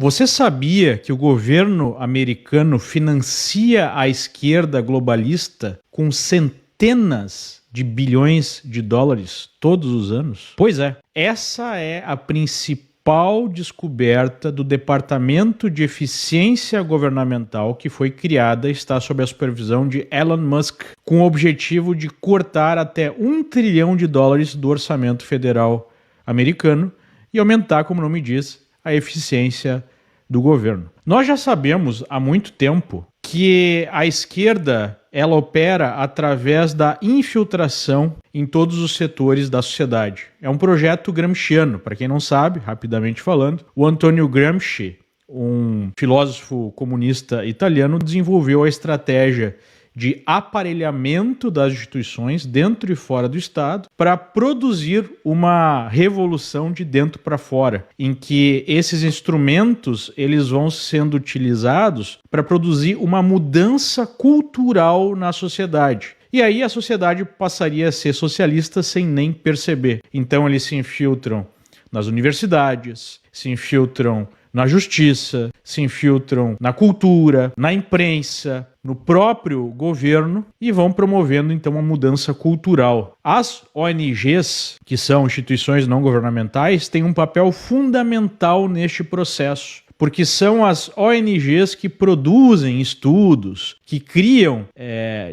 Você sabia que o governo americano financia a esquerda globalista com centenas de bilhões de dólares todos os anos? Pois é, essa é a principal descoberta do Departamento de Eficiência Governamental que foi criada e está sob a supervisão de Elon Musk, com o objetivo de cortar até $1 trilhão do orçamento federal americano e aumentar, como o nome diz, a eficiência do governo. Nós já sabemos há muito tempo que a esquerda ela opera através da infiltração em todos os setores da sociedade. É um projeto gramsciano, para quem não sabe, rapidamente falando. O Antonio Gramsci, um filósofo comunista italiano, desenvolveu a estratégia de aparelhamento das instituições dentro e fora do Estado para produzir uma revolução de dentro para fora, em que esses instrumentos eles vão sendo utilizados para produzir uma mudança cultural na sociedade. E aí a sociedade passaria a ser socialista sem nem perceber. Então eles se infiltram nas universidades, se infiltram na justiça, se infiltram na cultura, na imprensa, no próprio governo e vão promovendo então uma mudança cultural. As ONGs, que são instituições não governamentais, têm um papel fundamental neste processo, porque são as ONGs que produzem estudos, que criam,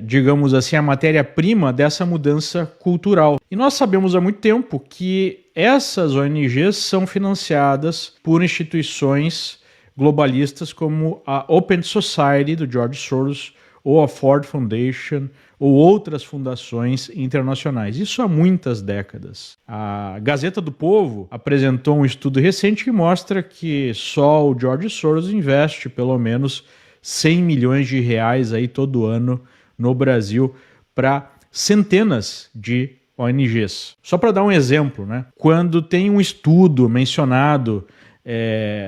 digamos assim, a matéria-prima dessa mudança cultural. E nós sabemos há muito tempo que essas ONGs são financiadas por instituições globalistas como a Open Society, do George Soros, ou a Ford Foundation, ou outras fundações internacionais. Isso há muitas décadas. A Gazeta do Povo apresentou um estudo recente que mostra que só o George Soros investe pelo menos 100 milhões de reais aí todo ano no Brasil para centenas de ONGs. Só para dar um exemplo, né? Quando tem um estudo mencionado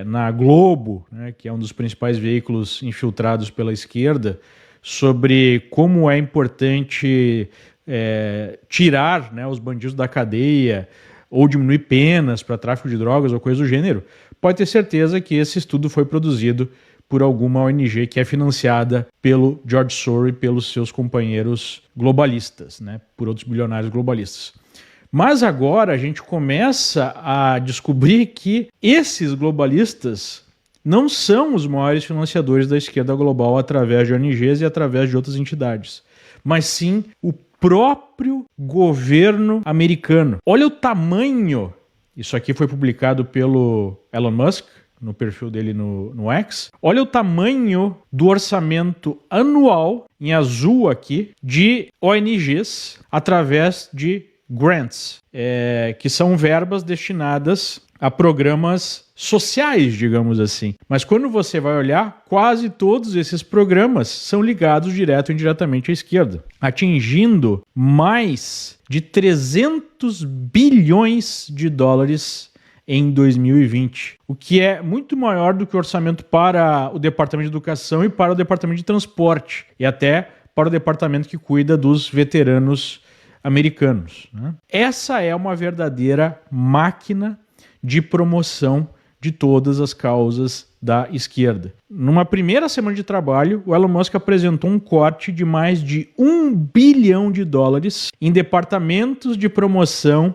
na Globo, né, que é um dos principais veículos infiltrados pela esquerda, sobre como é importante tirar, né, os bandidos da cadeia ou diminuir penas para tráfico de drogas ou coisa do gênero, pode ter certeza que esse estudo foi produzido por alguma ONG que é financiada pelo George Soros e pelos seus companheiros globalistas, né, por outros bilionários globalistas. Mas agora a gente começa a descobrir que esses globalistas não são os maiores financiadores da esquerda global através de ONGs e através de outras entidades, mas sim o próprio governo americano. Olha o tamanho, isso aqui foi publicado pelo Elon Musk, no perfil dele no X. Olha o tamanho do orçamento anual, em azul aqui, de ONGs através de grants, que são verbas destinadas a programas sociais, digamos assim. Mas quando você vai olhar, quase todos esses programas são ligados direto ou indiretamente à esquerda, atingindo mais de 300 bilhões de dólares em 2020, o que é muito maior do que o orçamento para o Departamento de Educação e para o Departamento de Transporte, e até para o departamento que cuida dos veteranos americanos, né? Essa é uma verdadeira máquina de promoção de todas as causas da esquerda. Numa primeira semana de trabalho, o Elon Musk apresentou um corte de mais de $1 bilhão em departamentos de promoção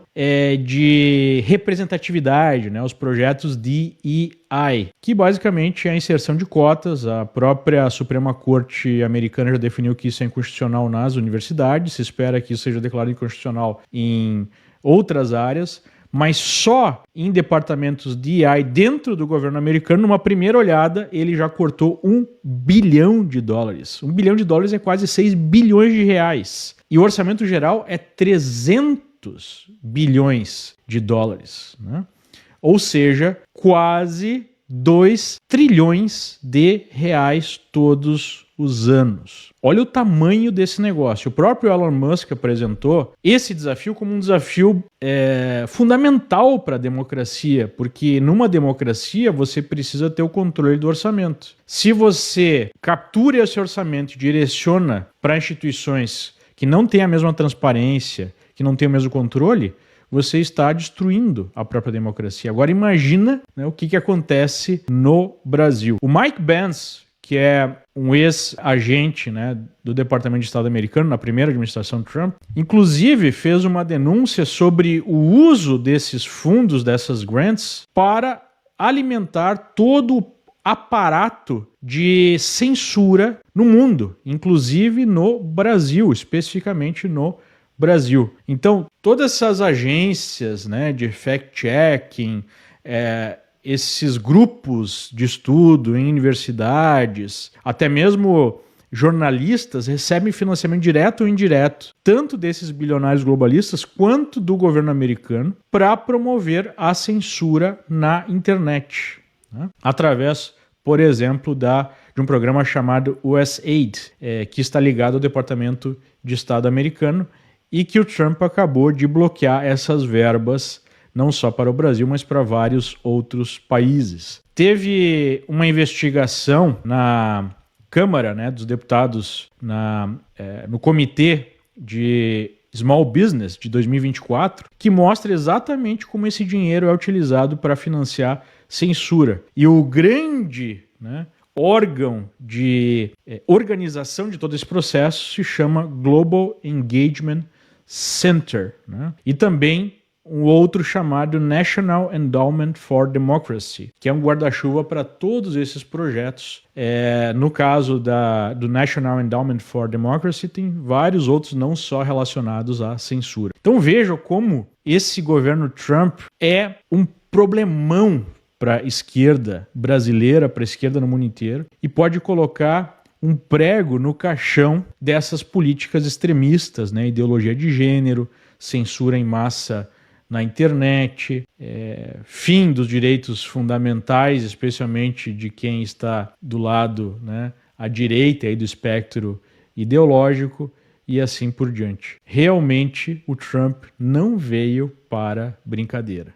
de representatividade, né, os projetos DEI, que basicamente é a inserção de cotas. A própria Suprema Corte americana já definiu que isso é inconstitucional nas universidades, se espera que isso seja declarado inconstitucional em outras áreas, mas só em departamentos de AI dentro do governo americano, numa primeira olhada, ele já cortou $1 bilhão. $1 bilhão é quase 6 bilhões de reais. E o orçamento geral é 300 bilhões de dólares, né? Ou seja, quase 2 trilhões de reais todos os anos. Olha o tamanho desse negócio. O próprio Elon Musk apresentou esse desafio como um desafio fundamental para a democracia, porque numa democracia você precisa ter o controle do orçamento. Se você captura esse orçamento e direciona para instituições que não têm a mesma transparência, que não têm o mesmo controle, você está destruindo a própria democracia. Agora imagina, né, o que acontece no Brasil. O Mike Pence, que é um ex-agente, né, do Departamento de Estado americano na primeira administração Trump, inclusive fez uma denúncia sobre o uso desses fundos, dessas grants, para alimentar todo o aparato de censura no mundo, inclusive no Brasil, especificamente no Brasil. Então, todas essas agências, né, de fact-checking, esses grupos de estudo em universidades, até mesmo jornalistas recebem financiamento direto ou indireto, tanto desses bilionários globalistas quanto do governo americano, para promover a censura na internet, né? Através, por exemplo, de um programa chamado USAID, que está ligado ao Departamento de Estado americano e que o Trump acabou de bloquear essas verbas não só para o Brasil, mas para vários outros países. Teve uma investigação na Câmara, né, dos Deputados, no Comitê de Small Business de 2024, que mostra exatamente como esse dinheiro é utilizado para financiar censura. E o grande, né, órgão de organização de todo esse processo se chama Global Engagement Center, né? E também um outro chamado National Endowment for Democracy, que é um guarda-chuva para todos esses projetos. No caso do National Endowment for Democracy, tem vários outros não só relacionados à censura. Então vejam como esse governo Trump é um problemão para a esquerda brasileira, para a esquerda no mundo inteiro, e pode colocar um prego no caixão dessas políticas extremistas, né? Ideologia de gênero, censura em massa na internet, fim dos direitos fundamentais, especialmente de quem está do lado, né, à direita aí do espectro ideológico e assim por diante. Realmente o Trump não veio para brincadeira.